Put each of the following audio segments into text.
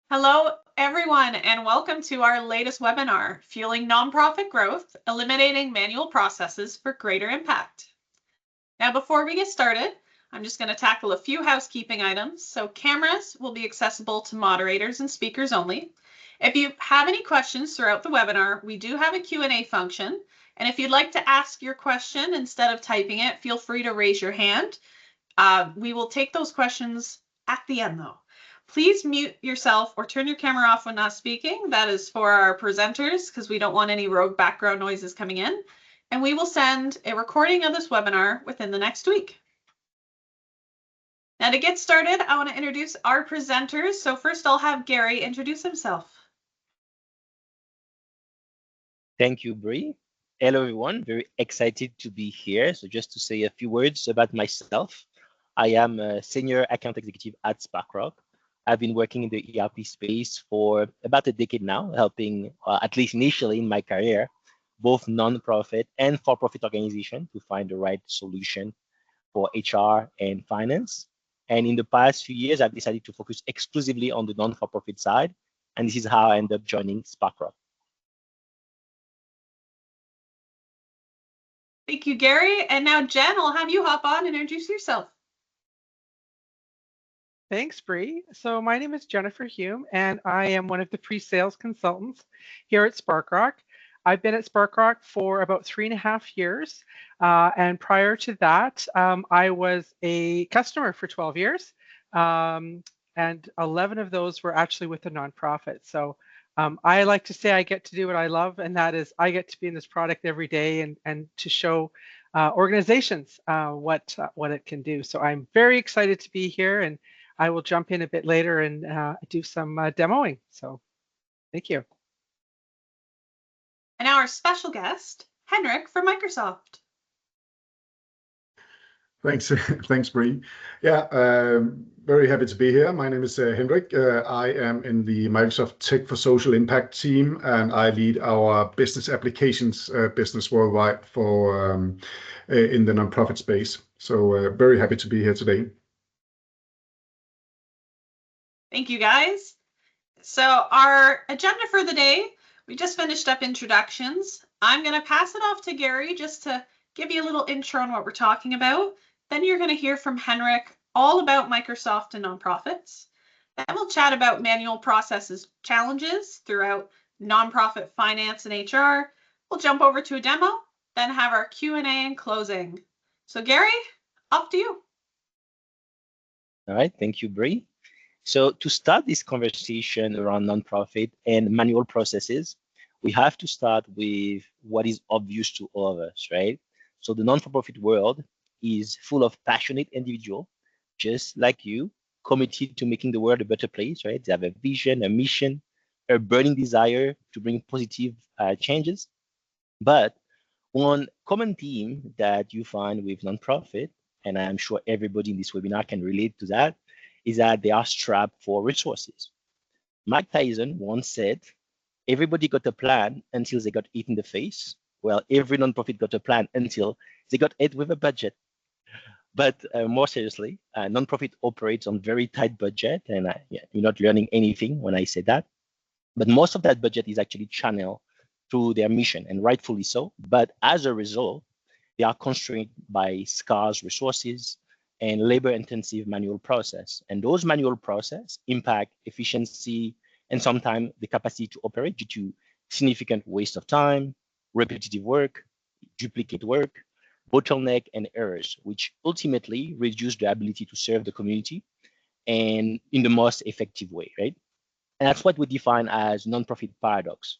Hello, everyone, and welcome to our latest webinar, Fueling Nonprofit Growth, Eliminating Manual Processes for Greater Impact. Now, before we get started, I'm just going to tackle a few housekeeping items. So cameras will be accessible to moderators and speakers only. If you have any questions throughout the webinar, we do have a Q&A function. And if you'd like to ask your question instead of typing it, feel free to raise your hand. We will take those questions at the end, though. Please mute yourself or turn your camera off when not speaking. That is for our presenters because we don't want any rogue background noises coming in. And we will send a recording of this webinar within the next week. Now to get started, I want to introduce our presenters. So first I'll have Gary introduce himself. Thank you, Bree. Hello, everyone. Very excited to be here. So just to say a few words about myself, I am a senior account executive at Sparkrock. I've been working in the ERP space for about a decade now, helping, at least initially in my career, both non-profit and for-profit organizations to find the right solution for HR and finance. And in the past few years, I've decided to focus exclusively on the non-for-profit side. And this is how I ended up joining Sparkrock. Thank you, Gary. And now, Jen, I'll have you hop on and introduce yourself. Thanks, Bree. So my name is Jennifer Hume, and I am one of the pre-sales consultants here at Sparkrock. I've been at Sparkrock for about 3.5 years. And prior to that, I was a customer for 12 years. And 11 of those were actually with a nonprofit. So I like to say I get to do what I love, and that is I get to be in this product every day and to show organizations what it can do. So I'm very excited to be here, and I will jump in a bit later and do some demoing. So thank you. And our special guest, Henrik from Microsoft. Thanks, thanks, Bree. Yeah, very happy to be here. My name is Henrik. I am in the Microsoft Tech for Social Impact team, and I lead our business applications business worldwide for in the nonprofit space. So very happy to be here today. Thank you, guys. So our agenda for the day, we just finished up introductions. I'm going to pass it off to Gary just to give you a little intro on what we're talking about. Then you're going to hear from Henrik all about Microsoft and nonprofits. Then we'll chat about manual processes challenges throughout nonprofit finance and HR. We'll jump over to a demo, then have our Q&A and closing. So Gary, off to you. All right, thank you, Bree. So to start this conversation around nonprofit and manual processes, we have to start with what is obvious to all of us, right? So the non-for-profit world is full of passionate individuals, just like you, committed to making the world a better place, right? They have a vision, a mission, a burning desire to bring positive changes. But one common theme that you find with nonprofit, and I'm sure everybody in this webinar can relate to that, is that they are strapped for resources. Mike Tyson once said, everybody got a plan until they got hit in the face. Well, every nonprofit got a plan until they got hit with a budget. But more seriously, nonprofit operates on very tight budget, and you're not learning anything when I say that. But most of that budget is actually channeled through their mission, and rightfully so. But as a result, they are constrained by scarce resources and labor-intensive manual process. And those manual process impact efficiency and sometimes the capacity to operate due to significant waste of time, repetitive work, duplicate work, bottleneck, and errors, which ultimately reduce the ability to serve the community and in the most effective way, right? And that's what we define as nonprofit paradox.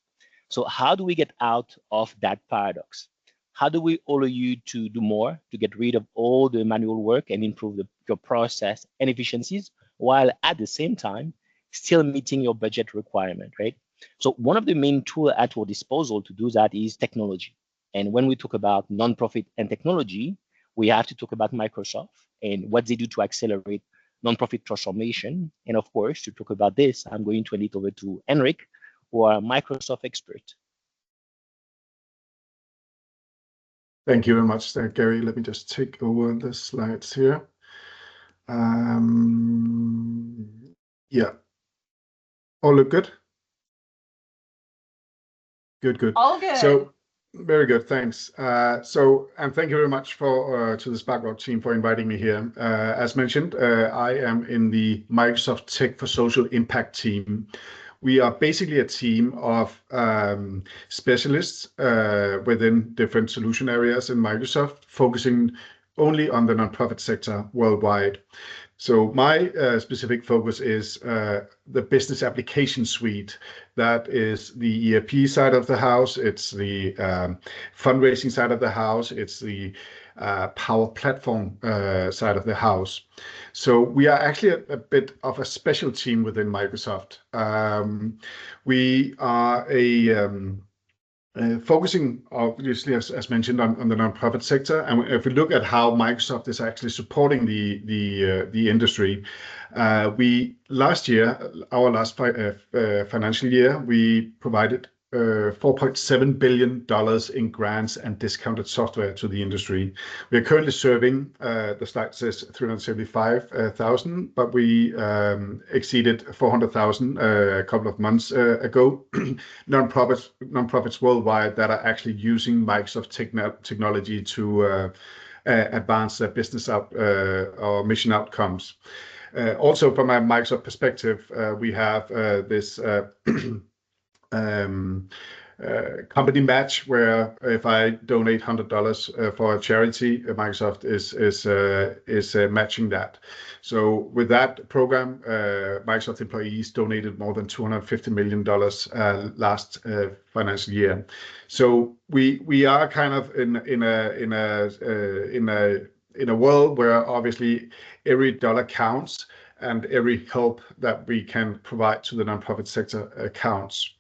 So how do we get out of that paradox? How do we allow you to do more to get rid of all the manual work and improve your process and efficiencies while at the same time still meeting your budget requirement, right? So one of the main tools at our disposal to do that is technology. And when we talk about nonprofit and technology, we have to talk about Microsoft and what they do to accelerate nonprofit transformation. And of course, to talk about this, I'm going to hand it over to Henrik, who are a Microsoft expert. Thank you very much, Gary. Let me just take over the slides here. Yeah. All look good? Good. All good. So very good, thanks. And thank you very much for to the Sparkrock team for inviting me here. As mentioned, I am in the Microsoft Tech for Social Impact team. We are basically a team of specialists within different solution areas in Microsoft, focusing only on the nonprofit sector worldwide. So my specific focus is the business application suite. That is the ERP side of the house. It's the fundraising side of the house. It's the Power Platform side of the house. So we are actually a bit of a special team within Microsoft. We are focusing, obviously, as mentioned, on the nonprofit sector, and if we look at how Microsoft is actually supporting the industry, last year, our last financial year, we provided $4.7 billion in grants and discounted software to the industry. We are currently serving, the slide says 375,000, but we exceeded 400,000 a couple of months ago. Nonprofits worldwide that are actually using Microsoft technology to advance their business or mission outcomes. Also, from a Microsoft perspective, we have this company match, where if I donate $100 for a charity, Microsoft is matching that. So with that program, Microsoft employees donated more than $250 million last financial year. So we are kind of in a world where obviously every dollar counts, and every help that we can provide to the nonprofit sector counts.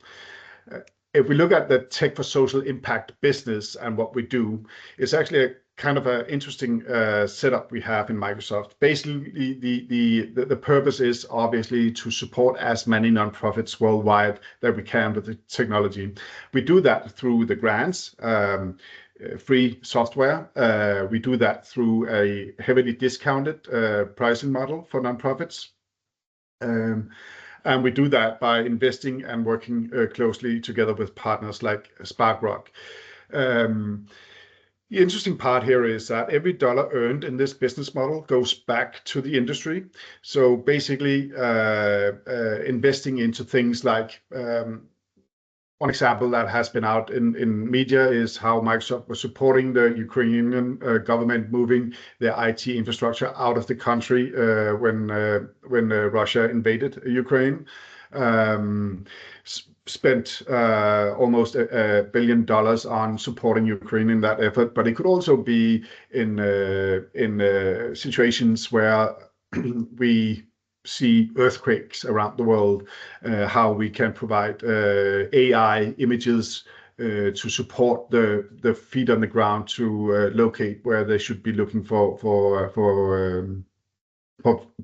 If we look at the Tech for Social Impact business and what we do, it's actually a kind of an interesting setup we have in Microsoft. Basically, the purpose is obviously to support as many nonprofits worldwide that we can with the technology. We do that through the grants, free software. We do that through a heavily discounted pricing model for nonprofits. And we do that by investing and working closely together with partners like Sparkrock. The interesting part here is that every dollar earned in this business model goes back to the industry. So basically, investing into things like, one example that has been out in media is how Microsoft was supporting the Ukrainian government moving their IT infrastructure out of the country when Russia invaded Ukraine. Spent almost $1 billion on supporting Ukraine in that effort, but it could also be in situations where we see earthquakes around the world, how we can provide AI images to support the feet on the ground to locate where they should be looking for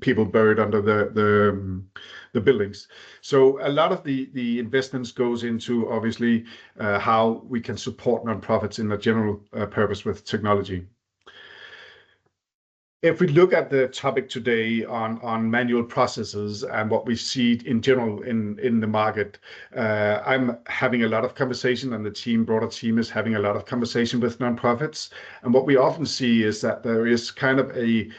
people buried under the buildings. So a lot of the investments goes into obviously how we can support nonprofits in a general purpose with technology. If we look at the topic today on manual processes and what we see in general in the market, I'm having a lot of conversation, and the broader team is having a lot of conversation with nonprofits. And what we often see is that there is kind of a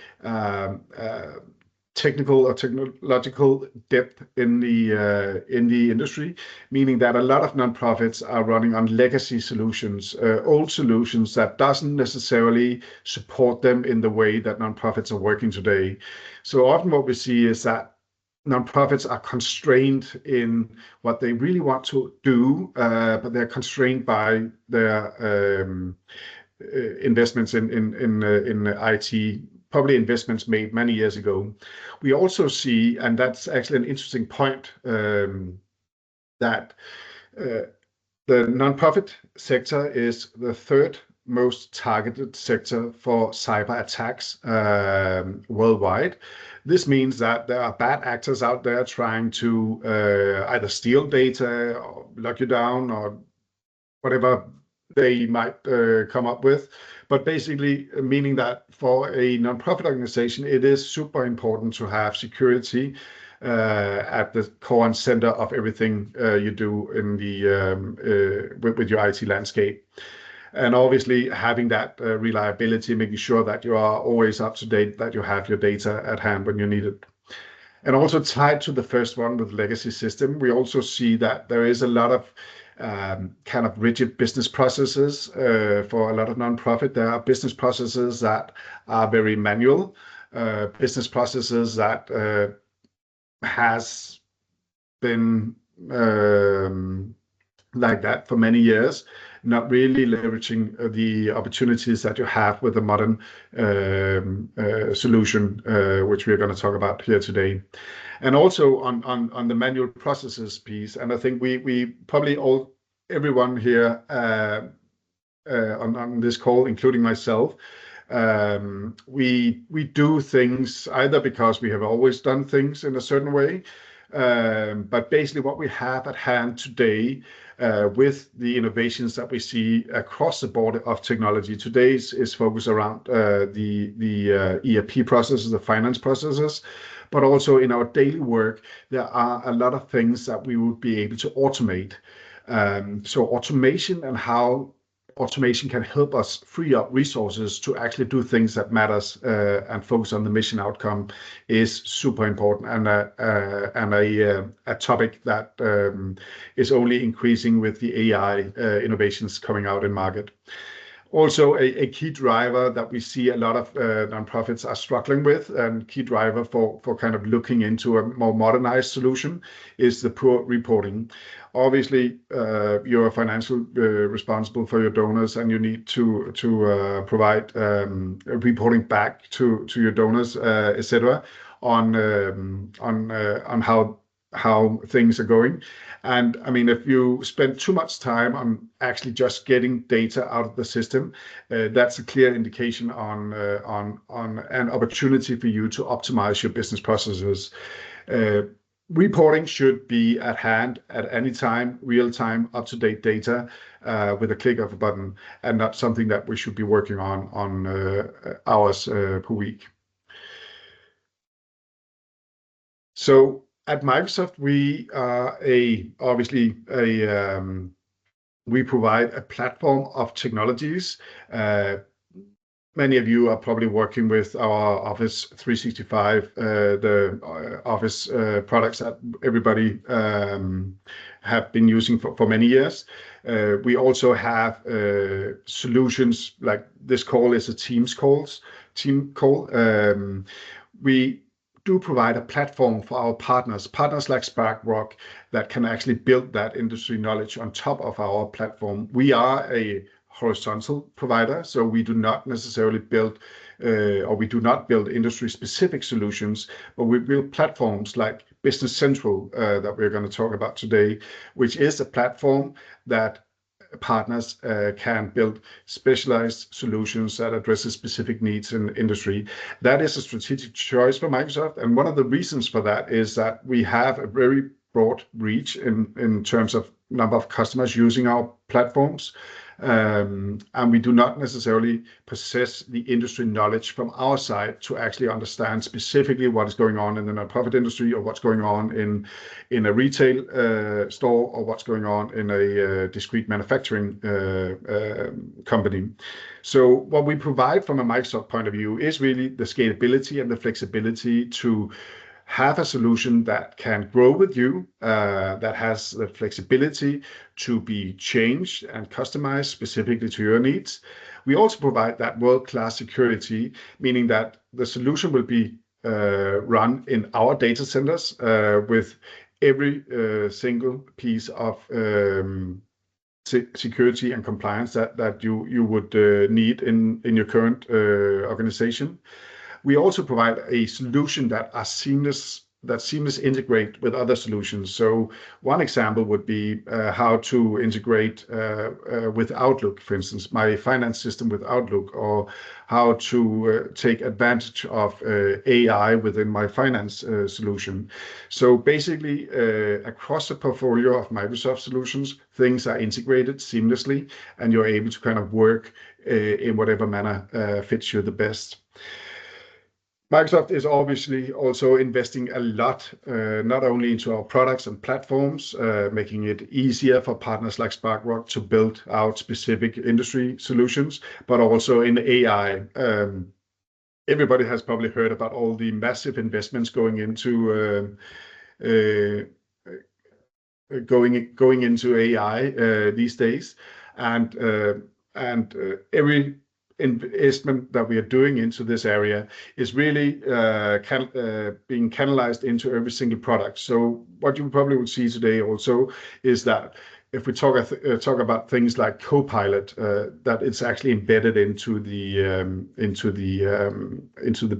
technical or technological depth in the industry, meaning that a lot of nonprofits are running on legacy solutions, old solutions that doesn't necessarily support them in the way that nonprofits are working today. So often what we see is that nonprofits are constrained in what they really want to do, but they're constrained by their investments in IT, probably investments made many years ago. We also see, and that's actually an interesting point, that the nonprofit sector is the third most targeted sector for cyber attacks worldwide. This means that there are bad actors out there trying to either steal data or lock you down or whatever they might come up with. But basically meaning that for a nonprofit organization, it is super important to have security at the core and center of everything you do in with your IT landscape. And obviously having that reliability, making sure that you are always up to date, that you have your data at hand when you need it. And also tied to the first one with legacy system, we also see that there is a lot of kind of rigid business processes for a lot of nonprofit. There are business processes that are very manual, business processes that has been like that for many years, not really leveraging the opportunities that you have with a modern solution, which we're going to talk about here today. And also on the manual processes piece, and I think we probably everyone here on this call, including myself, we do things either because we have always done things in a certain way, but basically what we have at hand today with the innovations that we see across the board of technology today is focused around the ERP processes, the finance processes, but also in our daily work, there are a lot of things that we would be able to automate. So automation and how automation can help us free up resources to actually do things that matters and focus on the mission outcome is super important, and a topic that is only increasing with the AI innovations coming out in market. Also, a key driver that we see a lot of nonprofits are struggling with, and key driver for kind of looking into a more modernized solution, is the poor reporting. Obviously, you're financially responsible for your donors, and you need to provide reporting back to your donors, etc., on how things are going. And I mean, if you spend too much time on actually just getting data out of the system, that's a clear indication on an opportunity for you to optimize your business processes. Reporting should be at hand at any time, real-time, up-to-date data with a click of a button, and not something that we should be working on hours per week. So at Microsoft, we are we provide a platform of technologies. Many of you are probably working with our Office 365, the Office products that everybody have been using for many years. We also have solutions like this call is a team call. We do provide a platform for our partners like Sparkrock, that can actually build that industry knowledge on top of our platform. We are a horizontal provider, so we do not necessarily build industry-specific solutions, but we build platforms like Business Central that we're going to talk about today, which is a platform that partners can build specialized solutions that addresses specific needs in the industry. That is a strategic choice for Microsoft, and one of the reasons for that is that we have a very broad reach in terms of number of customers using our platforms, and we do not necessarily possess the industry knowledge from our side to actually understand specifically what is going on in the nonprofit industry, or what's going on in a retail store, or what's going on in a discrete manufacturing company. So what we provide from a Microsoft point of view is really the scalability and the flexibility to have a solution that can grow with you, that has the flexibility to be changed and customized specifically to your needs. We also provide that world-class security, meaning that the solution will be run in our data centers with every single piece of security and compliance that you would need in your current organization. We also provide a solution that seamless integrate with other solutions. So one example would be how to integrate with Outlook, for instance, my finance system with Outlook, or how to take advantage of AI within my finance solution. So basically, across the portfolio of Microsoft solutions, things are integrated seamlessly, and you're able to kind of work in whatever manner fits you the best. Microsoft is obviously also investing a lot, not only into our products and platforms, making it easier for partners like Sparkrock to build out specific industry solutions, but also in AI. Everybody has probably heard about all the massive investments going into AI these days, and every investment that we are doing into this area is really being canalized into every single product. So what you probably will see today also is that if we talk about things like Copilot, that it's actually embedded into the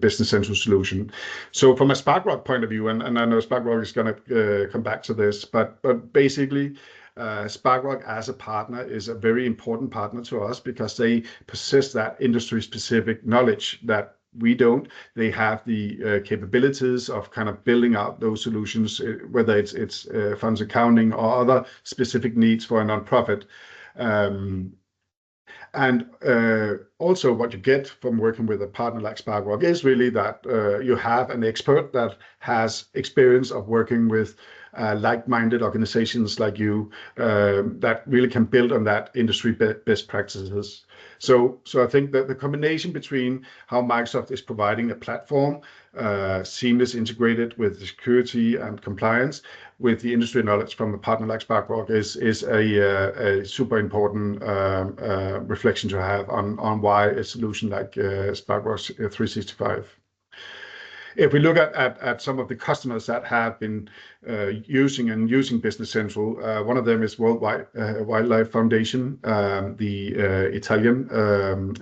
Business Central solution. So from a Sparkrock point of view, and I know Sparkrock is going to come back to this, but basically, Sparkrock as a partner is a very important partner to us because they possess that industry-specific knowledge that we don't. They have the capabilities of kind of building out those solutions, whether it's funds accounting or other specific needs for a nonprofit. And also what you get from working with a partner like Sparkrock is really that you have an expert that has experience of working with like-minded organizations like you that really can build on that industry best practices. So I think that the combination between how Microsoft is providing a platform, seamless integrated with security and compliance, with the industry knowledge from a partner like Sparkrock is a super important reflection to have on why a solution like Sparkrock 365. If we look at some of the customers that have been using Business Central, one of them is World Wildlife Foundation, the Italian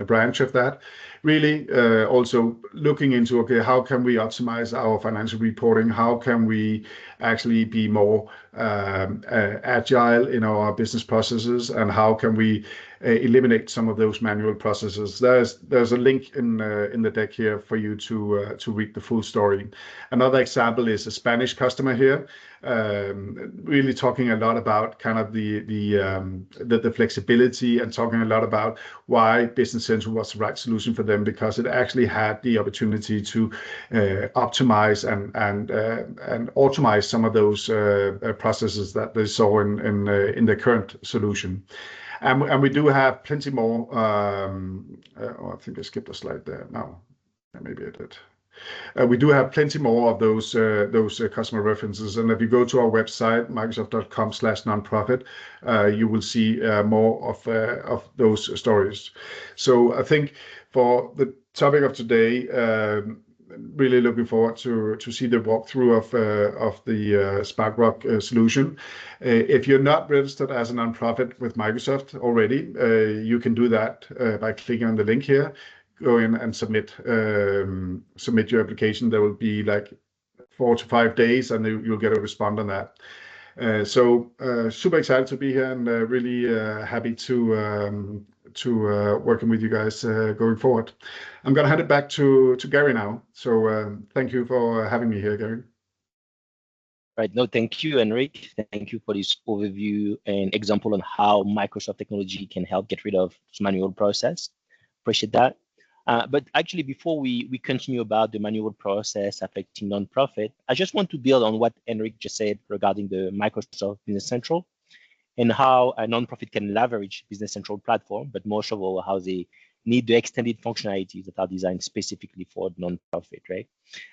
branch of that. Really also looking into, okay, how can we optimize our financial reporting? How can we actually be more agile in our business processes? And how can we eliminate some of those manual processes? There's a link in the deck here for you to read the full story. Another example is a Spanish customer here, really talking a lot about kind of the flexibility and talking a lot about why Business Central was the right solution for them, because it actually had the opportunity to optimize and automate some of those processes that they saw in the current solution. And we do have plenty more. I think I skipped a slide there. No, maybe I did. We do have plenty more of those customer references. And if you go to our website, microsoft.com/nonprofit, you will see more of those stories. So I think for the topic of today, really looking forward to see the walkthrough of the Sparkrock solution. If you're not registered as a nonprofit with Microsoft already, you can do that by clicking on the link here. Go in and submit your application. There will be like 4 to 5 days, and you'll get a response on that. So super excited to be here and really happy to working with you guys going forward. I'm going to hand it back to Gary now. So thank you for having me here, Gary. Right. No, thank you, Henrik. Thank you for this overview and example on how Microsoft technology can help get rid of this manual process. Appreciate that. But actually, before we continue about the manual process affecting nonprofit, I just want to build on what Henrik just said regarding the Microsoft Business Central and how a nonprofit can leverage Business Central platform, but most of all, how they need the extended functionalities that are designed specifically for nonprofit, right?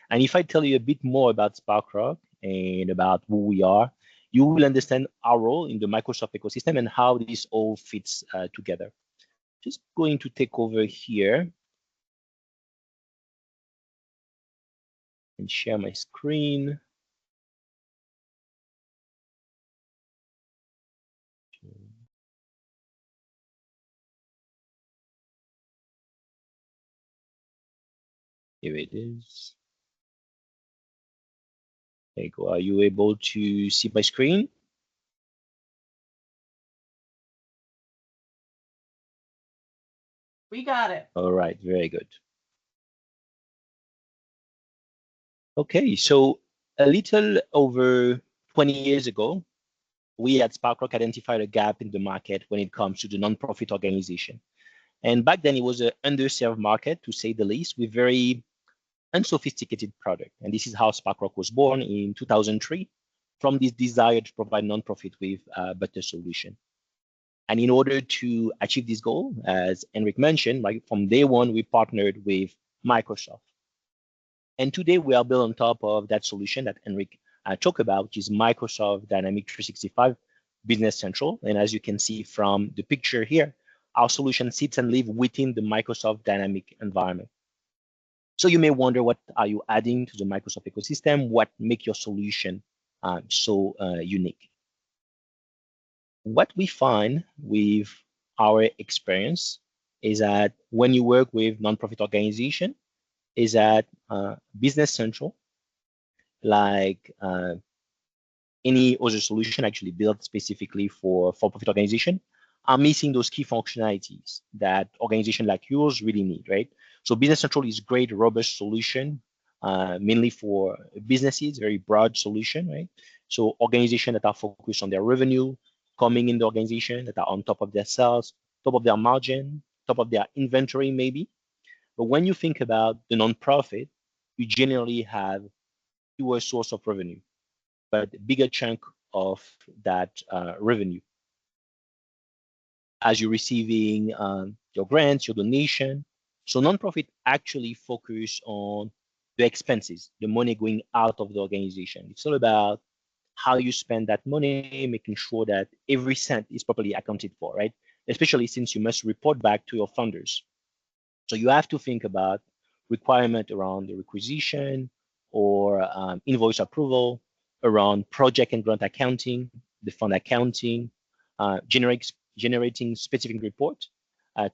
And if I tell you a bit more about Sparkrock and about who we are, you will understand our role in the Microsoft ecosystem and how this all fits together. Just going to take over here and share my screen. Here it is. There you go. Are you able to see my screen? We got it. All right, very good. Okay, so a little over 20 years ago, we at Sparkrock identified a gap in the market when it comes to the nonprofit organization. And back then it was an underserved market, to say the least, with very unsophisticated product. And this is how Sparkrock was born in 2003, from this desire to provide nonprofit with a better solution. And in order to achieve this goal, as Henrik mentioned, like from day one, we partnered with Microsoft. And today we are built on top of that solution that Henrik talked about, which is Microsoft Dynamics 365 Business Central. And as you can see from the picture here, our solution sits and lives within the Microsoft Dynamics environment. So you may wonder, what are you adding to the Microsoft ecosystem? What makes your solution so unique? What we find with our experience is that when you work with nonprofit organization, is that Business Central, like any other solution actually built specifically for for-profit organization, are missing those key functionalities that organization like yours really need, right? So Business Central is a great, robust solution, mainly for businesses, very broad solution, right? So organizations that are focused on their revenue coming in the organization, that are on top of their sales, top of their margin, top of their inventory maybe. But when you think about the nonprofit, you generally have fewer source of revenue, but a bigger chunk of that revenue as you're receiving your grants, your donation. So nonprofit actually focus on the expenses, the money going out of the organization. It's all about how you spend that money, making sure that every cent is properly accounted for, right? Especially since you must report back to your funders. So you have to think about requirement around the requisition or invoice approval, around project and grant accounting, the fund accounting, generating specific report,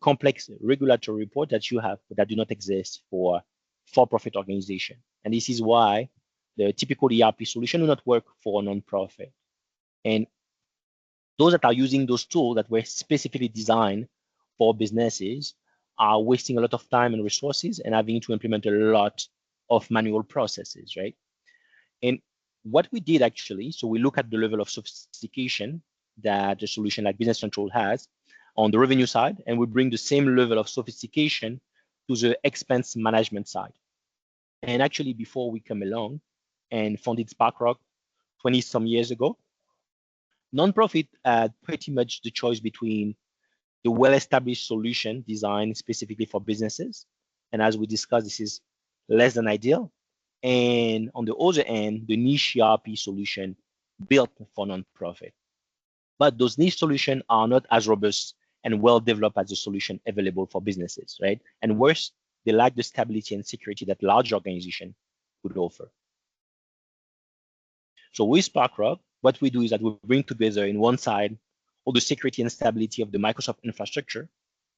complex regulatory report that you have that do not exist for-profit organization. And this is why the typical ERP solution will not work for a nonprofit. And those that are using those tools that were specifically designed for businesses are wasting a lot of time and resources and having to implement a lot of manual processes, right? And what we did actually, so we look at the level of sophistication that a solution like Business Central has on the revenue side, and we bring the same level of sophistication to the expense management side. And actually, before we come along and founded Sparkrock 20 some years ago, nonprofit had pretty much the choice between the well-established solution designed specifically for businesses. And as we discussed, this is less than ideal. And on the other end, the niche ERP solution built for nonprofit. But those niche solutions are not as robust and well-developed as the solution available for businesses, right? And worse, they lack the stability and security that large organizations could offer. So with Sparkrock, what we do is that we bring together in one side all the security and stability of the Microsoft infrastructure,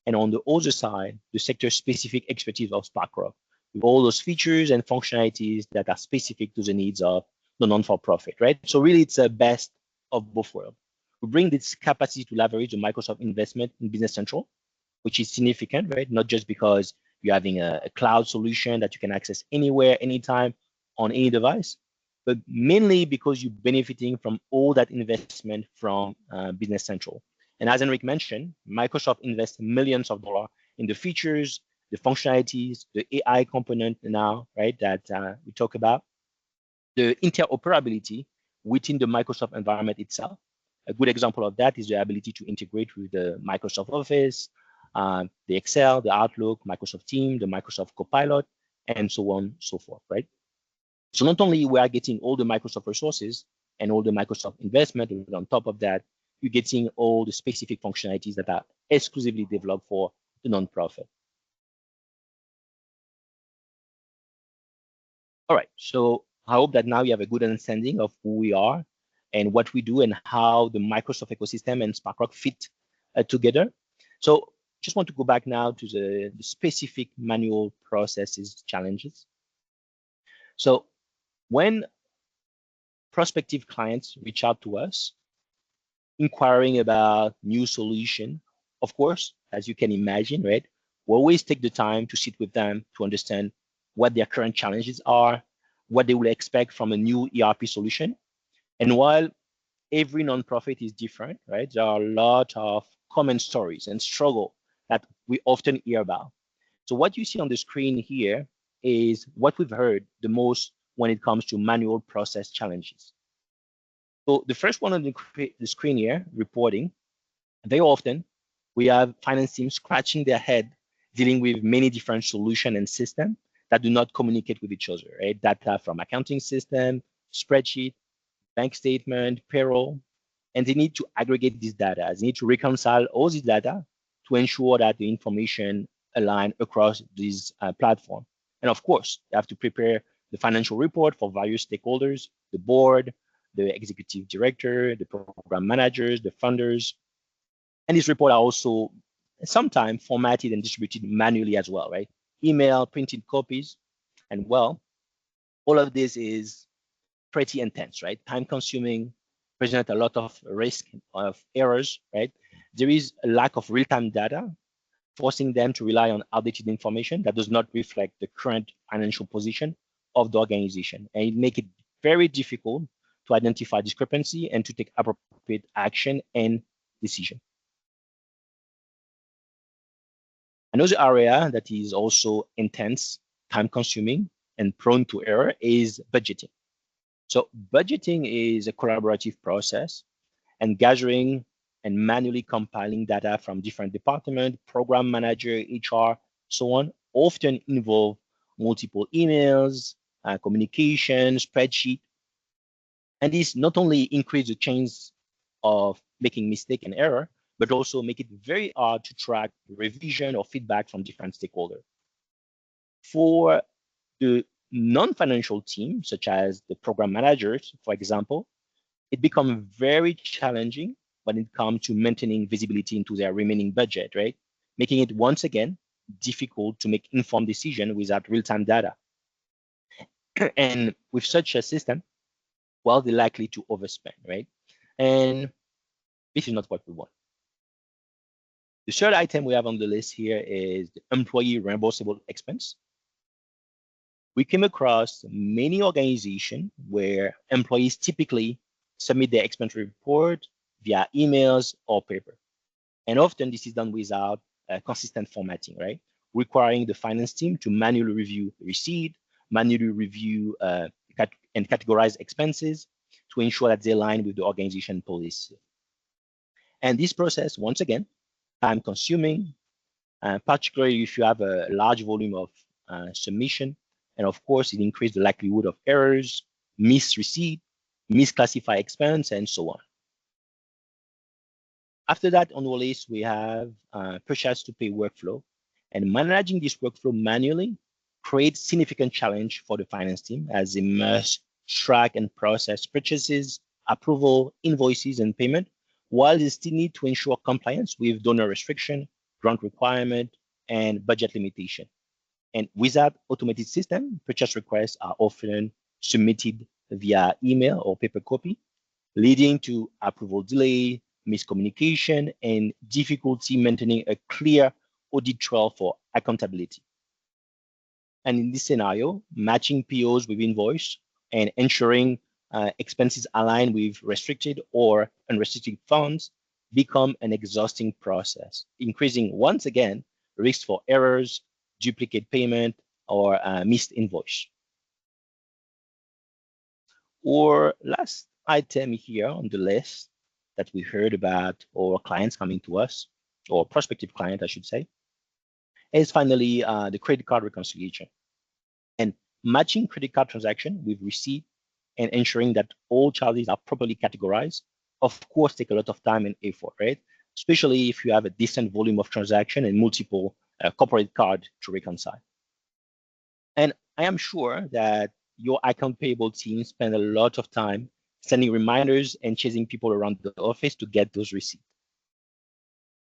and on the other side, the sector-specific expertise of Sparkrock, with all those features and functionalities that are specific to the needs of the non-for-profit, right? So really, it's a best of both worlds. We bring this capacity to leverage the Microsoft investment in Business Central, which is significant, right? Not just because you're having a cloud solution that you can access anywhere, anytime, on any device, but mainly because you're benefiting from all that investment from Business Central. And as Henrik mentioned, Microsoft invests millions of dollars in the features, the functionalities, the AI component now, right, that we talk about, the interoperability within the Microsoft environment itself. A good example of that is the ability to integrate with the Microsoft Office, the Excel, the Outlook, Microsoft Teams, the Microsoft Copilot, and so on and so forth, right? So not only we are getting all the Microsoft resources and all the Microsoft investment, but on top of that, you're getting all the specific functionalities that are exclusively developed for the nonprofit. All right, so I hope that now you have a good understanding of who we are and what we do and how the Microsoft ecosystem and Sparkrock fit together. So just want to go back now to the specific manual processes challenges. So when prospective clients reach out to us, inquiring about new solution, of course, as you can imagine, right, we always take the time to sit with them to understand what their current challenges are, what they will expect from a new ERP solution. And while every nonprofit is different, right, there are a lot of common stories and struggle that we often hear about. So what you see on the screen here is what we've heard the most when it comes to manual process challenges. So the first one on the screen here, reporting. Very often, we have finance teams scratching their head, dealing with many different solutions and systems that do not communicate with each other, right? Data from accounting system, spreadsheet, bank statement, payroll, and they need to aggregate this data. They need to reconcile all this data to ensure that the information align across this platform. And of course, they have to prepare the financial report for various stakeholders, the board, the executive director, the program managers, the funders. And these reports are also sometimes formatted and distributed manually as well, right? Email, printed copies, and well, all of this is pretty intense, right? Time consuming, present a lot of risk of errors, right? There is a lack of real-time data, forcing them to rely on outdated information that does not reflect the current financial position of the organization. And it makes it very difficult to identify discrepancy and to take appropriate action and decision. Another area that is also intense, time consuming, and prone to error is budgeting. So budgeting is a collaborative process, and gathering and manually compiling data from different departments, program manager, HR, so on, often involve multiple emails, communication, spreadsheet. And this not only increase the chance of making mistake and error, but also make it very hard to track revision or feedback from different stakeholders. For the non-financial team, such as the program managers, for example, it becomes very challenging when it comes to maintaining visibility into their remaining budget, right? Making it once again difficult to make informed decisions without real-time data. And with such a system, well, they're likely to overspend, right? And this is not what we want. The third item we have on the list here is the employee reimbursable expense. We came across many organizations where employees typically submit their expense report via emails or paper. And often this is done without consistent formatting, right? Requiring the finance team to manually review the receipt, manually review and categorize expenses to ensure that they align with the organization policy. And this process, once again, time consuming, particularly if you have a large volume of submission. And of course, it increases the likelihood of errors, missed receipt, misclassified expense, and so on. After that, on the list, we have purchase to pay workflow. And managing this workflow manually creates significant challenge for the finance team as they must track and process purchases, approval, invoices, and payment, while they still need to ensure compliance with donor restriction, grant requirement, and budget limitation. And without automated system, purchase requests are often submitted via email or paper copy, leading to approval delay, miscommunication, and difficulty maintaining a clear audit trail for accountability. And in this scenario, matching POs with invoice and ensuring expenses align with restricted or unrestricted funds become an exhausting process, increasing once again risks for errors, duplicate payment, or missed invoice. Or last item here on the list that we heard about our clients coming to us, or prospective client, I should say, is finally the credit card reconciliation. And matching credit card transaction with receipt and ensuring that all charges are properly categorized, of course, take a lot of time and effort, right? Especially if you have a decent volume of transaction and multiple corporate cards to reconcile. And I am sure that your account payable team spend a lot of time sending reminders and chasing people around the office to get those receipts.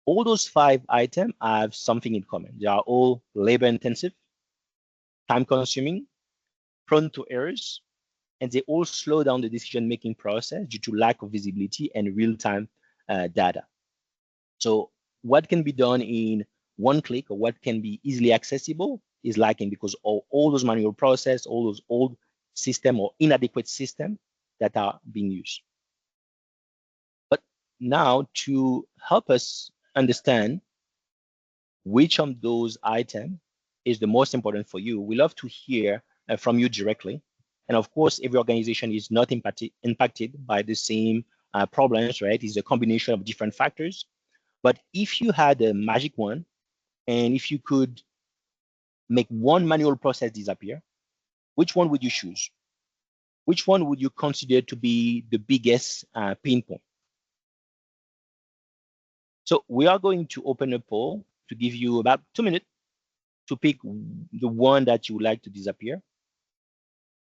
All those 5 items have something in common. They are all labor intensive, time consuming, prone to errors, and they all slow down the decision-making process due to lack of visibility and real-time data. So what can be done in one click or what can be easily accessible is lacking because of all those manual process, all those old system or inadequate system that are being used. But now to help us understand which of those items is the most important for you. We love to hear from you directly. And of course, every organization is not impacted by the same problems, right? It's a combination of different factors. But if you had a magic wand, and if you could make one manual process disappear, which one would you choose? Which one would you consider to be the biggest pain point? So we are going to open a poll to give you about 2 minutes to pick the one that you would like to disappear.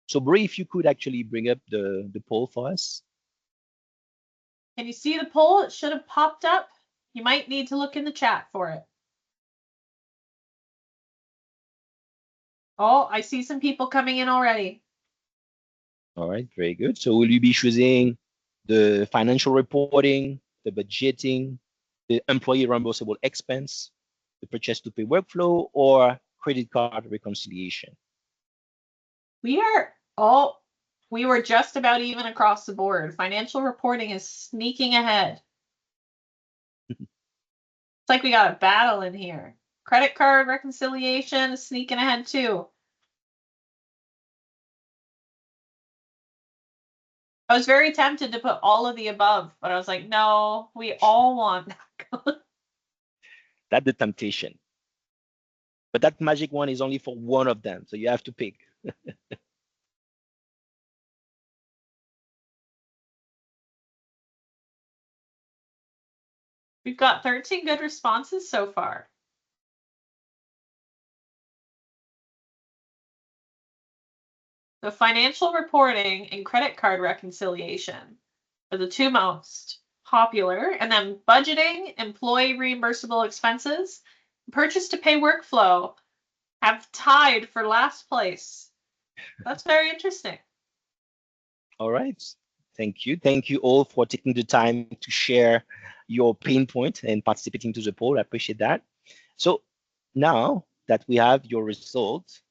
So Brie, if you could actually bring up the poll for us. Can you see the poll? It should have popped up. You might need to look in the chat for it. Oh, I see some people coming in already. All right, very good. So will you be choosing the financial reporting, the budgeting, the employee reimbursable expense, the purchase to pay workflow, or credit card reconciliation? We were just about even across the board. Financial reporting is sneaking ahead. It's like we got a battle in here. Credit card reconciliation is sneaking ahead too. I was very tempted to put all of the above, but I was like, no, we all want that. That's the temptation. But that magic one is only for one of them, so you have to pick. We've got 13 good responses so far. The financial reporting and credit card reconciliation are the two most popular, and then budgeting, employee reimbursable expenses, purchase to pay workflow have tied for last place. That's very interesting. All right. Thank you. Thank you all for taking the time to share your pain point and participating to the poll. I appreciate that. So now that we have your results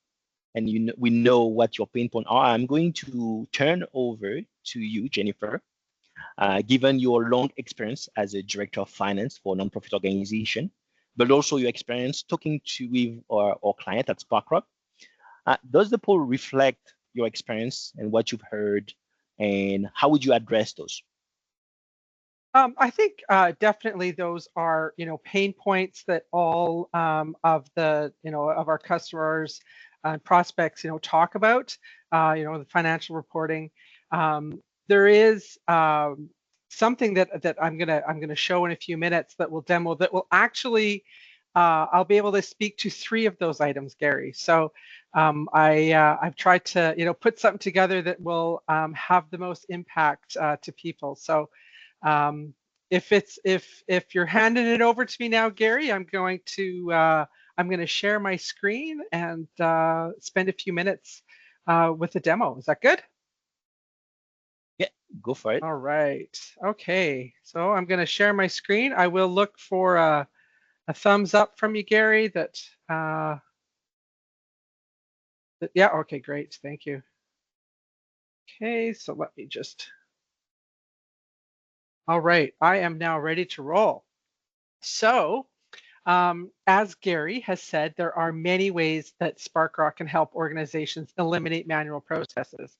and we know what your pain points are, I'm going to turn over to you, Jennifer. Given your long experience as a director of finance for a nonprofit organization, but also your experience talking with our client at Sparkrock, does the poll reflect your experience and what you've heard, and how would you address those? I think definitely those are, pain points that all of the, of our customers and prospects, talk about, the financial reporting. There is something that I'm gonna show in a few minutes that will demo that will actually I'll be able to speak to 3 of those items, Gary. So I've tried to put something together that will have the most impact to people. So if you're handing it over to me now, Gary, I'm going to share my screen and spend a few minutes with the demo. Is that good? Yeah, go for it. All right. Okay. So I'm going to share my screen. I will look for a thumbs up from you, Gary. Yeah. Okay. Great. Thank you. Okay. So let me just. All right. I am now ready to roll. So, as Gary has said, there are many ways that Sparkrock can help organizations eliminate manual processes.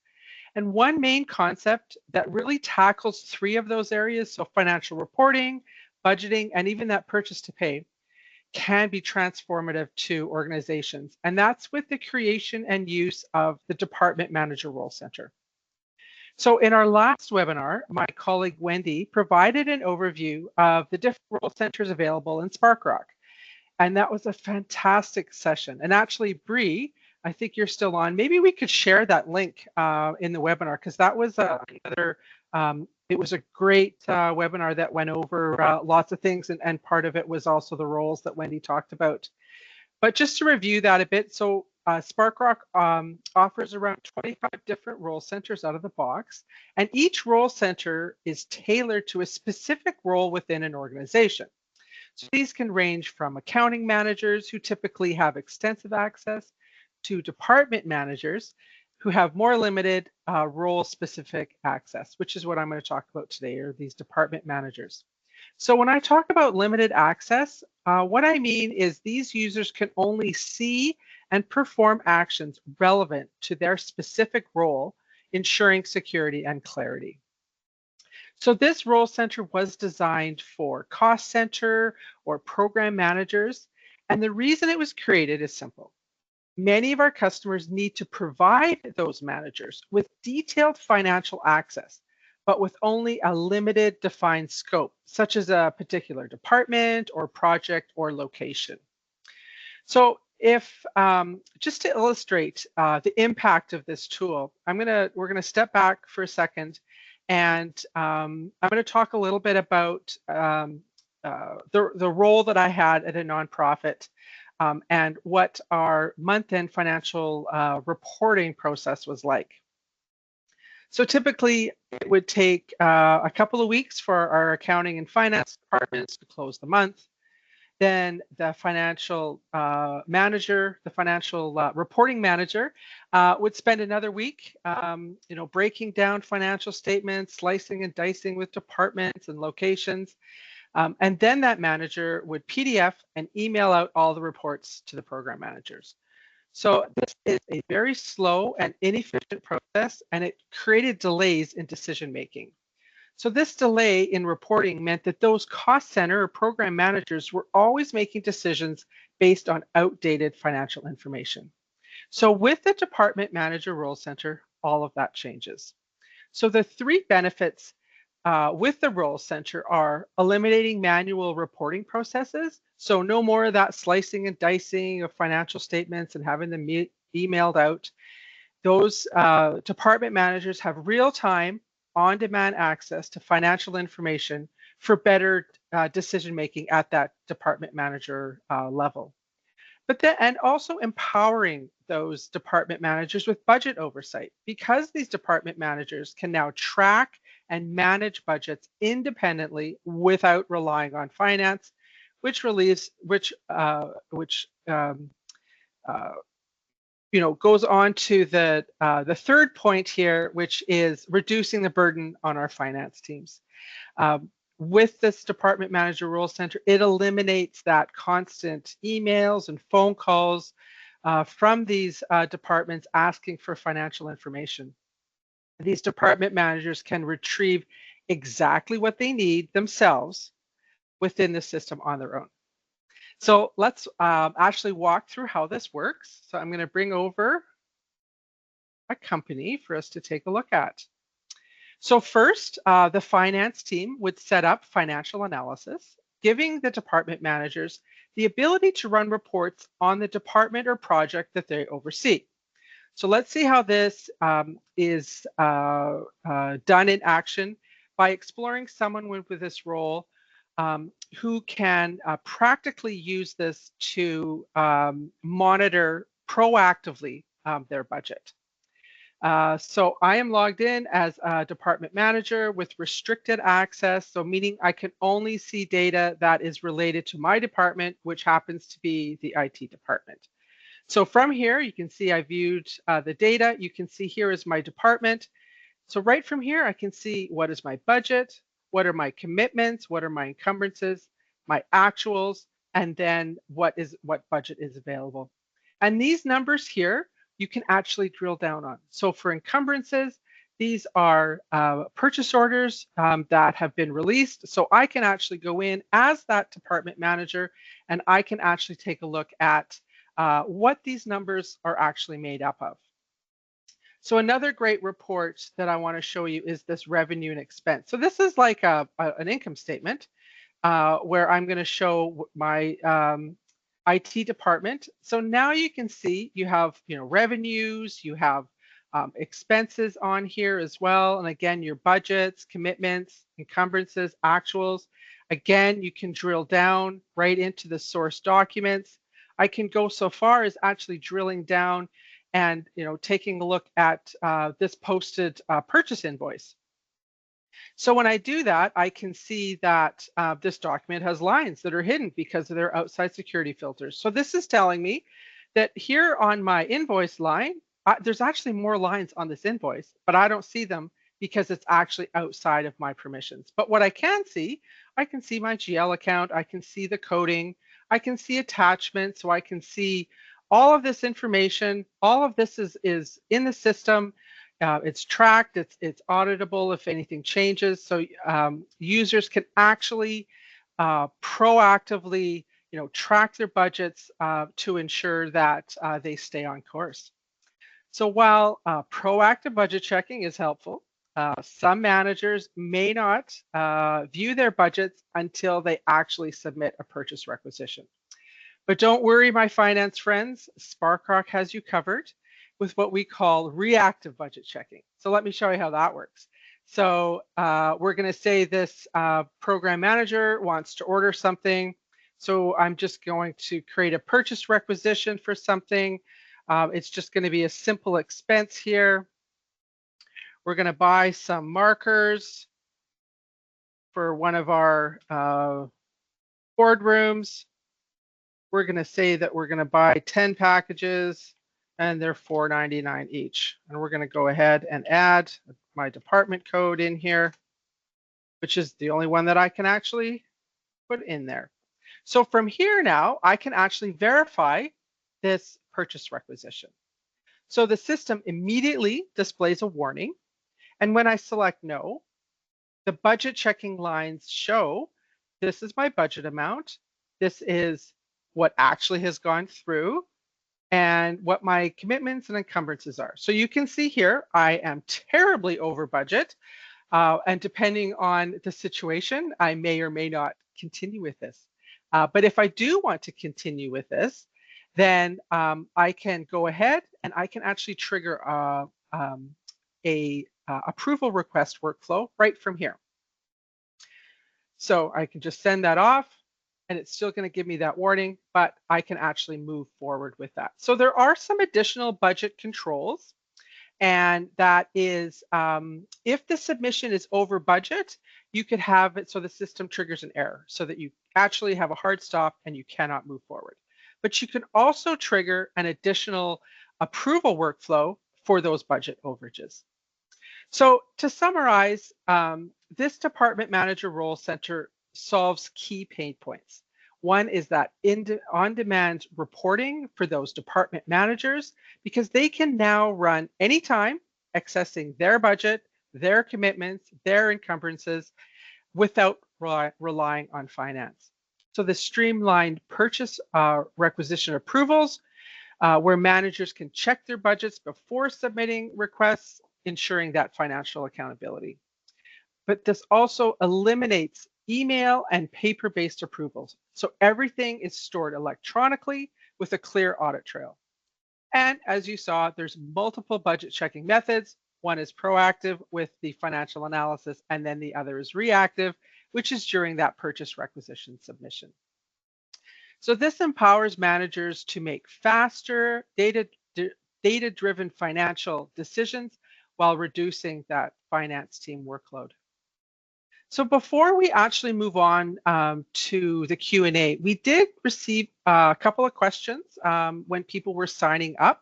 And one main concept that really tackles 3 of those areas, so financial reporting, budgeting, and even that purchase to pay, can be transformative to organizations. And that's with the creation and use of the Department Manager Role Center. So in our last webinar, my colleague Wendy provided an overview of the different role centers available in Sparkrock. And that was a fantastic session. And actually, Bree, I think you're still on. Maybe we could share that link in the webinar, because that was it was a great webinar that went over lots of things, and part of it was also the roles that Wendy talked about. But just to review that a bit, so Sparkrock offers around 25 different role centers out of the box, and each role center is tailored to a specific role within an organization. So these can range from accounting managers, who typically have extensive access, to department managers who have more limited role-specific access, which is what I'm going to talk about today, are these department managers. So when I talk about limited access, what I mean is these users can only see and perform actions relevant to their specific role, ensuring security and clarity. So this role center was designed for cost center or program managers, and the reason it was created is simple. Many of our customers need to provide those managers with detailed financial access, but with only a limited defined scope, such as a particular department or project or location. So if just to illustrate the impact of this tool, we're gonna step back for a second, and I'm gonna talk a little bit about the role that I had at a nonprofit and what our month-end financial reporting process was like. So typically, it would take a couple of weeks for our accounting and finance departments to close the month. Then the financial manager, the financial reporting manager, would spend another week, breaking down financial statements, slicing and dicing with departments and locations. And then that manager would PDF and email out all the reports to the program managers. So this is a very slow and inefficient process, and it created delays in decision making. So this delay in reporting meant that those cost center or program managers were always making decisions based on outdated financial information. So with the department manager role center, all of that changes. So the three benefits with the role center are eliminating manual reporting processes. So no more of that slicing and dicing of financial statements and having them emailed out. Those department managers have real-time, on-demand access to financial information for better decision-making at that department manager level. And also empowering those department managers with budget oversight, because these department managers can now track and manage budgets independently without relying on finance, which goes on to the third point here, which is reducing the burden on our finance teams. With this department manager role center, it eliminates that constant emails and phone calls from these departments asking for financial information. These department managers can retrieve exactly what they need themselves within the system on their own. So let's actually walk through how this works. So I'm going to bring over a company for us to take a look at. So first, the finance team would set up financial analysis, giving the department managers the ability to run reports on the department or project that they oversee. So let's see how this is done in action by exploring someone with this role who can practically use this to monitor proactively their budget. So I am logged in as a department manager with restricted access, so meaning I can only see data that is related to my department, which happens to be the IT department. So from here, you can see I viewed the data. You can see here is my department. So right from here, I can see what is my budget, what are my commitments, what are my encumbrances, my actuals, and then what budget is available. And these numbers here, you can actually drill down on. So for encumbrances, these are purchase orders that have been released. So I can actually go in as that department manager, and I can actually take a look at what these numbers are actually made up of. So another great report that I want to show you is this revenue and expense. So this is like an income statement where I'm going to show my IT department. So now you can see you have revenues, you have expenses on here as well, and again your budgets, commitments, encumbrances, actuals. Again, you can drill down right into the source documents. I can go so far as actually drilling down and taking a look at this posted purchase invoice. So when I do that, I can see that this document has lines that are hidden because of their outside security filters. So this is telling me that here on my invoice line, there's actually more lines on this invoice, but I don't see them because it's actually outside of my permissions. But what I can see my GL account, I can see the coding, I can see attachments, so I can see all of this information, all of this is in the system. It's tracked, it's auditable if anything changes. So users can actually proactively, track their budgets to ensure that they stay on course. So while proactive budget checking is helpful, some managers may not view their budgets until they actually submit a purchase requisition. But don't worry, my finance friends, Sparkrock has you covered with what we call reactive budget checking. So let me show you how that works. So we're going to say this program manager wants to order something. So I'm just going to create a purchase requisition for something. It's just going to be a simple expense here. We're going to buy some markers for one of our boardrooms. We're going to say that we're going to buy 10 packages and they're $4.99 each. And we're going to go ahead and add my department code in here, which is the only one that I can actually put in there. So from here now, I can actually verify this purchase requisition. So the system immediately displays a warning. And when I select no, the budget checking lines show this is my budget amount. This is what actually has gone through and what my commitments and encumbrances are. So you can see here, I am terribly over budget. And depending on the situation, I may or may not continue with this. But if I do want to continue with this, then I can go ahead and I can actually trigger a approval request workflow right from here. So I can just send that off and it's still going to give me that warning, but I can actually move forward with that. So there are some additional budget controls, and that is if the submission is over budget, you could have it so the system triggers an error so that you actually have a hard stop and you cannot move forward. But you can also trigger an additional approval workflow for those budget overages. So to summarize, this department manager role center solves key pain points. One is that on-demand reporting for those department managers, because they can now run anytime, accessing their budget, their commitments, their encumbrances, without relying on finance. So the streamlined purchase requisition approvals, where managers can check their budgets before submitting requests, ensuring that financial accountability. But this also eliminates email and paper-based approvals. So everything is stored electronically with a clear audit trail. And as you saw, there's multiple budget checking methods. One is proactive with the financial analysis, and then the other is reactive, which is during that purchase requisition submission. So this empowers managers to make faster, data-driven financial decisions while reducing that finance team workload. So before we actually move on to the Q&A, we did receive a couple of questions when people were signing up.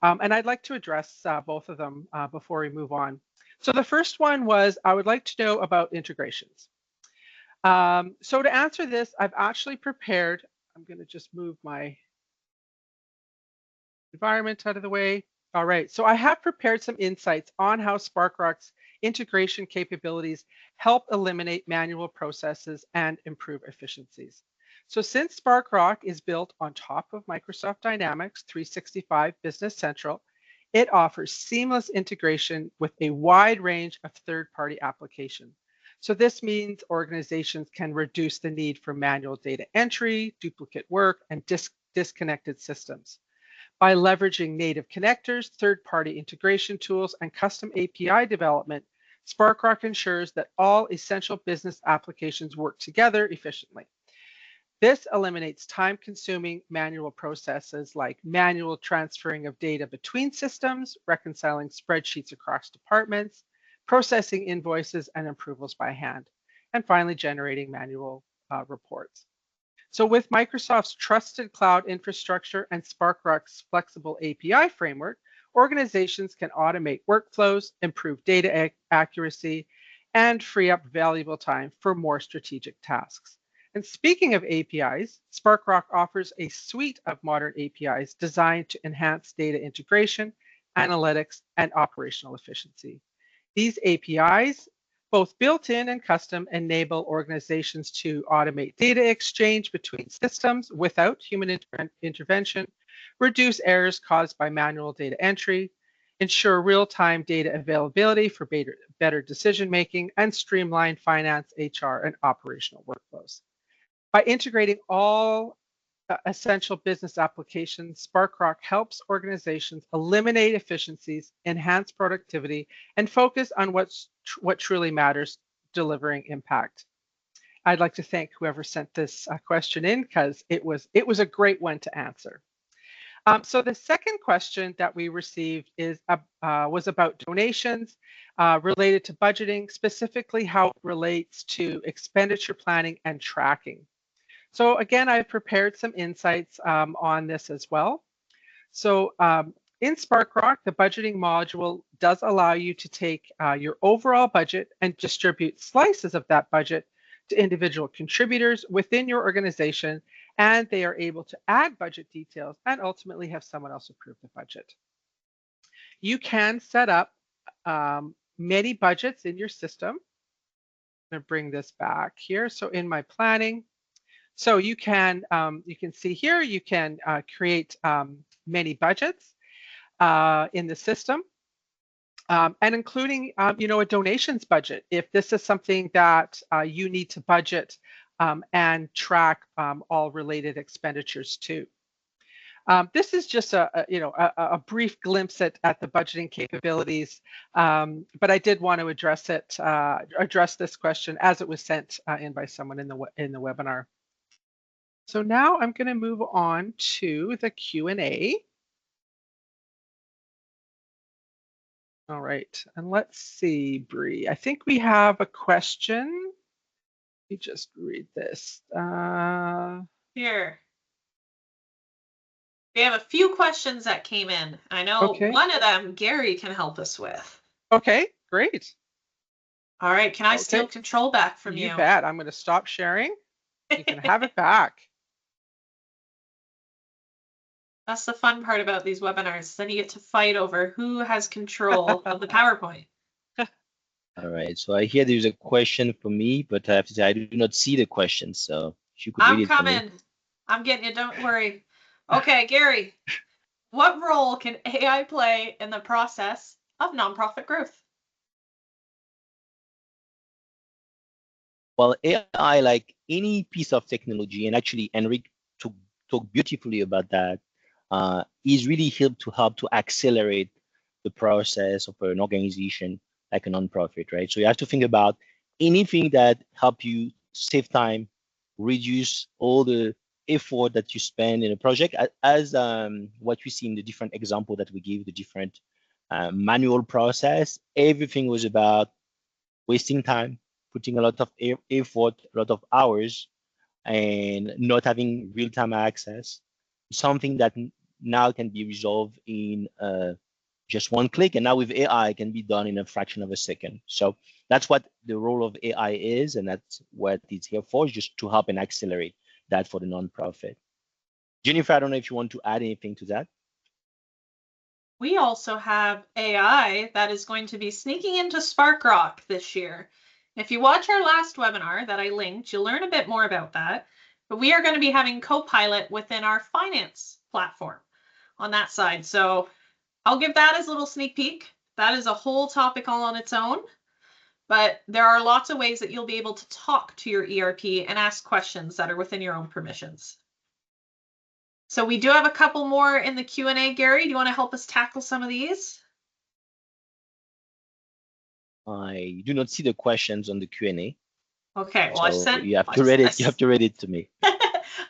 And I'd like to address both of them before we move on. So the first one was, I would like to know about integrations. So to answer this, I've actually prepared, I'm going to just move my environment out of the way. All right, so I have prepared some insights on how Sparkrock's integration capabilities help eliminate manual processes and improve efficiencies. So since Sparkrock is built on top of Microsoft Dynamics 365 Business Central, it offers seamless integration with a wide range of third-party applications. So this means organizations can reduce the need for manual data entry, duplicate work, and disconnected systems. By leveraging native connectors, third-party integration tools, and custom API development, Sparkrock ensures that all essential business applications work together efficiently. This eliminates time-consuming manual processes like manual transferring of data between systems, reconciling spreadsheets across departments, processing invoices and approvals by hand, and finally generating manual reports. So with Microsoft's trusted cloud infrastructure and Sparkrock's flexible API framework, organizations can automate workflows, improve data accuracy, and free up valuable time for more strategic tasks. And speaking of APIs, Sparkrock offers a suite of modern APIs designed to enhance data integration, analytics, and operational efficiency. These APIs, both built-in and custom, enable organizations to automate data exchange between systems without human intervention, reduce errors caused by manual data entry, ensure real-time data availability for better decision-making, and streamline finance, HR, and operational workflows. By integrating all essential business applications, Sparkrock helps organizations eliminate efficiencies, enhance productivity, and focus on what truly matters, delivering impact. I'd like to thank whoever sent this question in, because it was a great one to answer. So the second question that we received was about donations related to budgeting, specifically how it relates to expenditure planning and tracking. So again, I've prepared some insights on this as well. So in Sparkrock, the budgeting module does allow you to take your overall budget and distribute slices of that budget to individual contributors within your organization, and they are able to add budget details and ultimately have someone else approve the budget. You can set up many budgets in your system. I'm going to bring this back here. So in my planning, so you can see here, you can create many budgets in the system, and including a donations budget if this is something that you need to budget and track all related expenditures too. This is just a brief glimpse at the budgeting capabilities, but I did want to address this question as it was sent in by someone in the webinar. So now I'm going to move on to the Q&A. All right, and let's see, Bree. I think we have a question. Let me just read this. Here. We have a few questions that came in. I know one of them Gary can help us with. Okay, great. All right, can I steal control back from you? You bet. I'm going to stop sharing. You can have it back. That's the fun part about these webinars. Then you get to fight over who has control of the PowerPoint. All right, so I hear there's a question for me, but I have to say I do not see the question, so if you could read it for me. I'm coming. I'm getting you, don't worry. Okay, Gary, what role can AI play in the process of nonprofit growth? Well, AI, like any piece of technology, and actually Henrik talked beautifully about that, is really help to accelerate the process of an organization like a nonprofit, right? So you have to think about anything that help you save time, reduce all the effort that you spend in a project, as what we see in the different example that we give, the different manual process. Everything was about wasting time, putting a lot of effort, a lot of hours, and not having real-time access. Something that now can be resolved in just one click, and now with AI it can be done in a fraction of a second. So that's what the role of AI is, and that's what it's here for, just to help and accelerate that for the nonprofit. Jennifer, I don't know if you want to add anything to that. We also have AI that is going to be sneaking into Sparkrock this year. If you watch our last webinar that I linked, you'll learn a bit more about that. But we are going to be having Copilot within our finance platform on that side. So I'll give that as a little sneak peek. That is a whole topic all on its own. But there are lots of ways that you'll be able to talk to your ERP and ask questions that are within your own permissions. So we do have a couple more in the Q&A. Gary, do you want to help us tackle some of these? I do not see the questions on the Q&A. Okay, well, so you have to read it. You have to read it to me.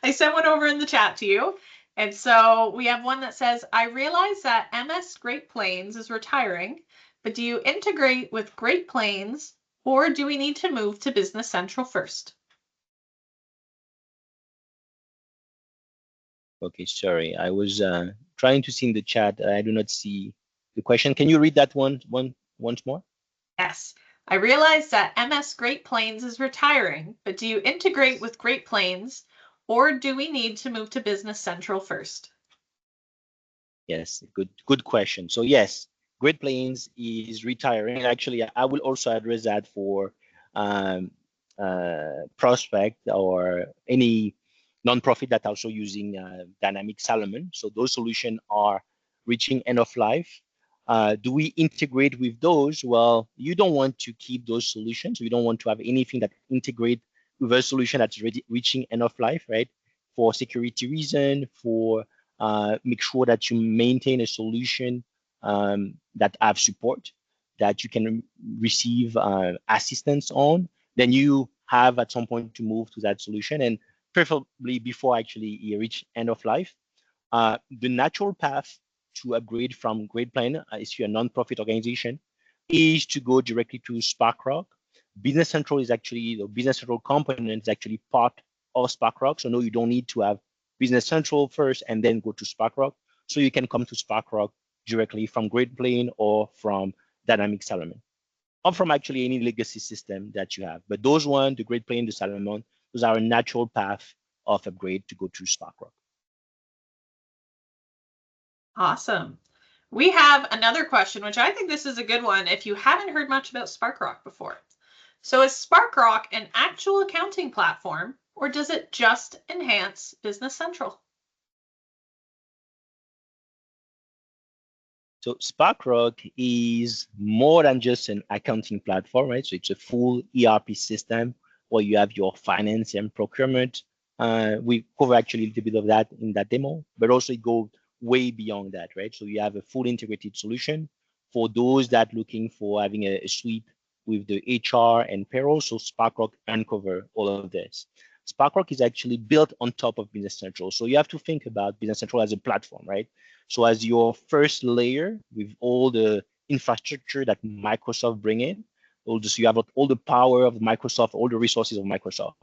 I sent one over in the chat to you. And so we have one that says, I realize that MS Great Plains is retiring, but do you integrate with Great Plains, or do we need to move to Business Central first? Okay, sorry. I was trying to see in the chat. I do not see the question. Can you read that once more? Yes. I realize that MS Great Plains is retiring, but do you integrate with Great Plains, or do we need to move to Business Central first? Yes, good question. So yes, Great Plains is retiring. Actually, I will also address that for prospect or any nonprofit that also using Dynamic Salomon. So those solutions are reaching end of life. Do we integrate with those? Well, you don't want to keep those solutions. You don't want to have anything that integrate with a solution that's already reaching end of life, right? For security reason, for make sure that you maintain a solution that have support, that you can receive assistance on. Then you have at some point to move to that solution, and preferably before actually you reach end of life. The natural path to upgrade from Great Plains, if you're a nonprofit organization, is to go directly to Sparkrock. Business Central is actually, the Business Central component is actually part of Sparkrock. So no, you don't need to have Business Central first and then go to Sparkrock. So you can come to Sparkrock directly from Great Plains or from Dynamic Salomon, or from actually any legacy system that you have. But those one, the Great Plains, the Salomon, those are a natural path of upgrade to go to Sparkrock. Awesome. We have another question, which I think this is a good one if you haven't heard much about Sparkrock before. So is Sparkrock an actual accounting platform, or does it just enhance Business Central? So Sparkrock is more than just an accounting platform, right? So it's a full ERP system where you have your finance and procurement. We cover actually a little bit of that in that demo, but also it goes way beyond that, right? So you have a full integrated solution for those that looking for having a suite with the HR and payroll. So Sparkrock uncover all of this. Sparkrock is actually built on top of Business Central. So you have to think about Business Central as a platform, right? So as your first layer with all the infrastructure that Microsoft bring in, so you have all the power of Microsoft, all the resources of Microsoft.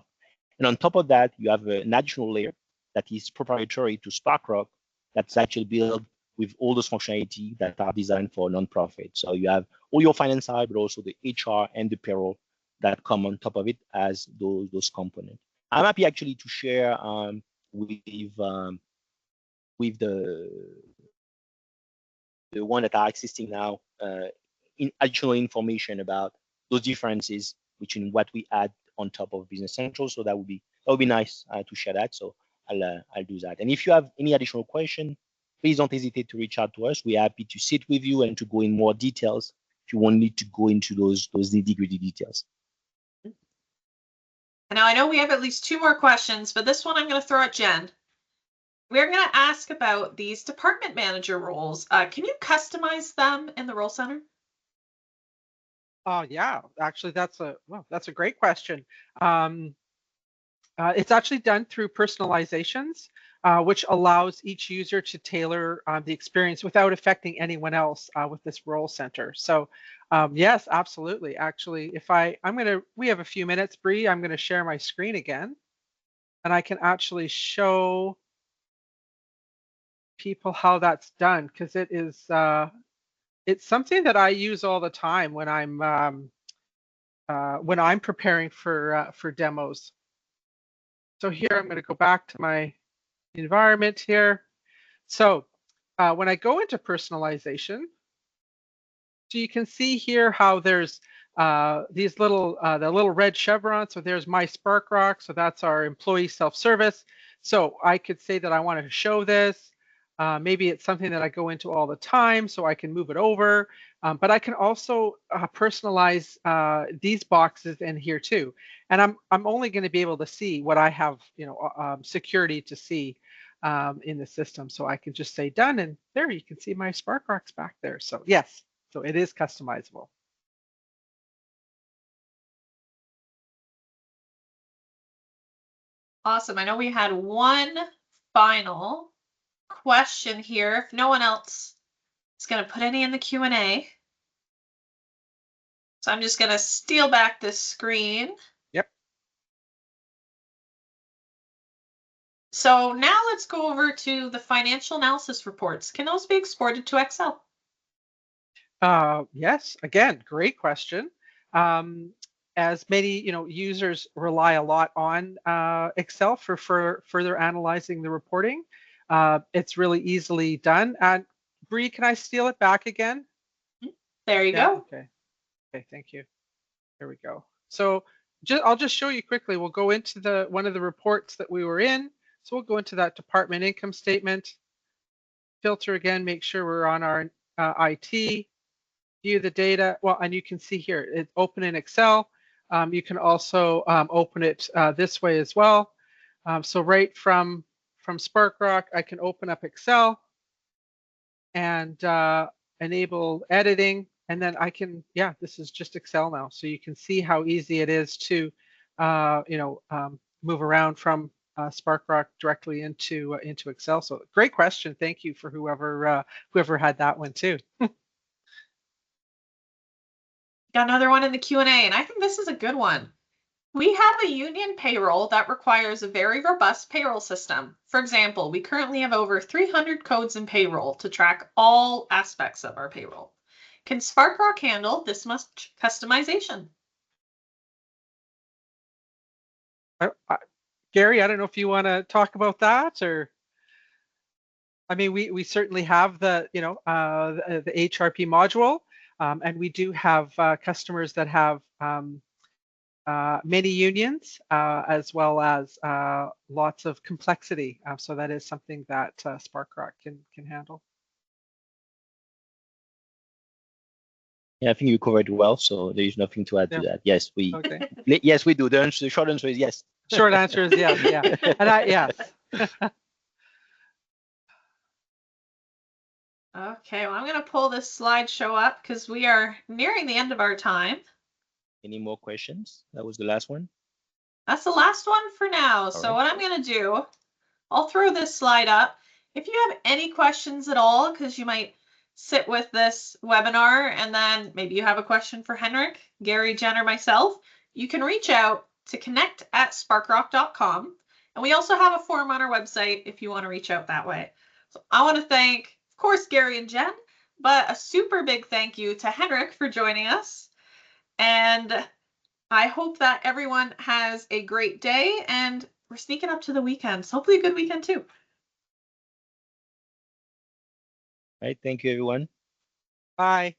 And on top of that, you have an additional layer that is proprietary to Sparkrock that's actually built with all those functionality that are designed for nonprofit. So you have all your finance side, but also the HR and the payroll that come on top of it as those components. I'm happy actually to share with the one that are existing now in additional information about those differences between what we add on top of Business Central. So that would be nice to share that. So I'll do that. And if you have any additional question, please don't hesitate to reach out to us. We're happy to sit with you and to go in more details if you want me to go into those nitty-gritty details. Now I know we have at least 2 more questions, but this one I'm going to throw at Jen. We're going to ask about these department manager roles. Can you customize them in the Role Center? Yeah, actually, that's a great question. It's actually done through personalizations, which allows each user to tailor the experience without affecting anyone else with this Role Center. So yes, absolutely. Actually, we have a few minutes, Bree, I'm going to share my screen again, and I can actually show people how that's done, because it is it's something that I use all the time when I'm preparing for demos. So here I'm going to go back to my environment here. So when I go into personalization, so you can see here how there's these the little red chevron. So there's my Sparkrock. So that's our employee self-service. So I could say that I want to show this. Maybe it's something that I go into all the time, so I can move it over. But I can also personalize these boxes in here too. And I'm only going to be able to see what I have, security to see in the system. So I can just say done, and there you can see my Sparkrocks back there. So yes, so it is customizable. Awesome. I know we had one final question here. If no one else is going to put any in the Q&A. So I'm just going to steal back this screen. Yep. So now let's go over to the financial analysis reports. Can those be exported to Excel? Yes, again, great question. as many users rely a lot on Excel for further analyzing the reporting, it's really easily done. And Bree, can I steal it back again? There you go. Okay, thank you. There we go. So I'll just show you quickly. We'll go into one of the reports that we were in. So we'll go into that department income statement, filter again, make sure we're on our IT, view the data. Well, and you can see here, it's open in Excel. You can also open it this way as well. So right from Sparkrock, I can open up Excel and enable editing. And then I can, this is just Excel now. So you can see how easy it is to, move around from Sparkrock directly into Excel. So great question. Thank you for whoever had that one too. Got another one in the Q&A, and I think this is a good one. We have a union payroll that requires a very robust payroll system. For example, we currently have over 300 codes in payroll to track all aspects of our payroll. Can Sparkrock handle this much customization? Gary, I don't know if you want to talk about that, or I mean, we certainly have the the HRP module, and we do have customers that have many unions as well as lots of complexity. So that is something that Sparkrock can handle. Yeah, I think you covered well, so there is nothing to add to that. Yes, we do. The short answer is yes. Short answer is yes, yeah. And yes. Okay, well, I'm going to pull this slideshow up because we are nearing the end of our time. Any more questions? That was the last one. That's the last one for now. So what I'm going to do, I'll throw this slide up. If you have any questions at all, because you might sit with this webinar and then maybe you have a question for Henrik, Gary, Jen, or myself, you can reach out to connect@sparkrock.com. And we also have a form on our website if you want to reach out that way. So I want to thank, of course, Gary and Jen, but a super big thank you to Henrik for joining us. And I hope that everyone has a great day, and we're sneaking up to the weekend. So hopefully a good weekend too. All right. Thank you, everyone. Bye.